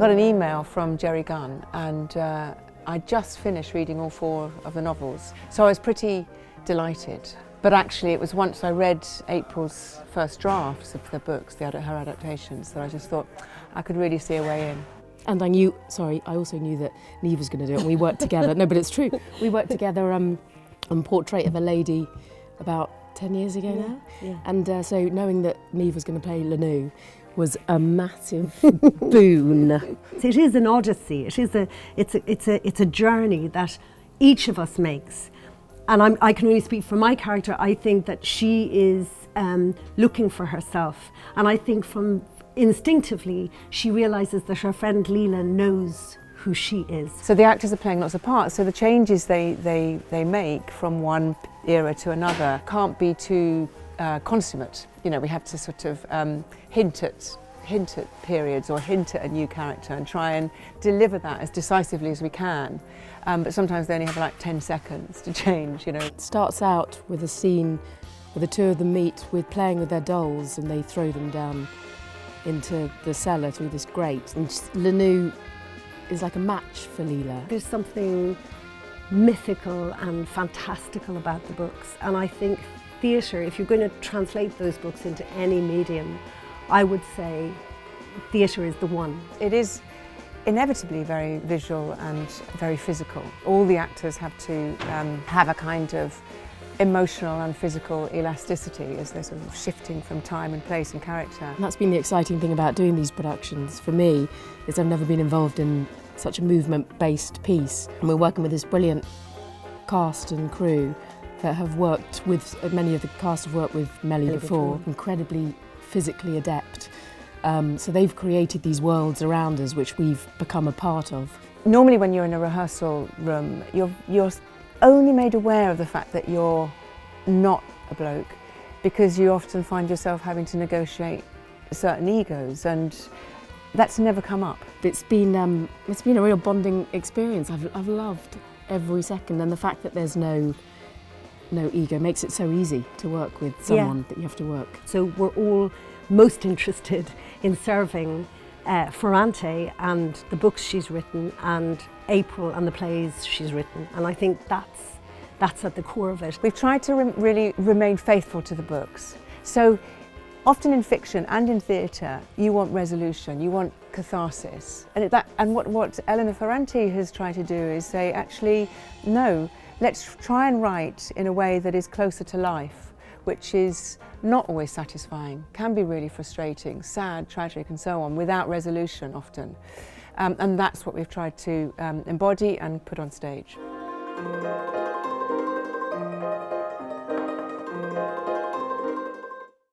got an email from Jerry Gunn, and I just finished reading all 4 of the novels, so I was pretty delighted. But actually it was once I read April's first drafts of the books, her adaptations, that I just thought I could really see a way in. And I also knew that Niamh was going to do it, and we worked together. No, but it's true. We worked together on Portrait of a Lady about 10 years ago now. Yeah. And so knowing that Niamh was going to play Lanu was a massive boon. It is an odyssey. It's a journey that each of us makes. And I can only speak for my character. I think that she is looking for herself. And I think instinctively, she realises that her friend Lila knows who she is. So the actors are playing lots of parts, so the changes they make from one era to another can't be too consummate. You know, we have to sort of hint at periods or hint at a new character and try and deliver that as decisively as we can. But sometimes they only have like 10 seconds to change, you know. It starts out with a scene where the 2 of them meet with playing with their dolls, and they throw them down into the cellar through this grate. And Lanu is like a match for Lila. There's something mythical and fantastical about the books, and I think theatre, if you're going to translate those books into any medium, I would say theatre is the one. It is inevitably very visual and very physical. All the actors have to have a kind of emotional and physical elasticity as they're sort of shifting from time and place and character. And that's been the exciting thing about doing these productions for me, is I've never been involved in such a movement-based piece. And we're working with this brilliant cast and crew that have worked with, many of the cast have worked with Melly before, incredibly physically adept. So they've created these worlds around us which we've become a part of. Normally when you're in a rehearsal room, you're only made aware of the fact that you're not a bloke, because you often find yourself having to negotiate certain egos, and that's never come up. It's been a real bonding experience. I've loved every second, and the fact that there's no ego makes it so easy to work with someone that you have to work. So we're all most interested in serving Ferrante and the books she's written, and April and the plays she's written, and I think that's at the core of it. We've tried to really remain faithful to the books. So often in fiction and in theatre, you want resolution, you want catharsis, and what Elena Ferrante has tried to do is say, actually, no, let's try and write in a way that is closer to life, which is not always satisfying, can be really frustrating, sad, tragic and so on, without resolution often. And that's what we've tried to embody and put on stage.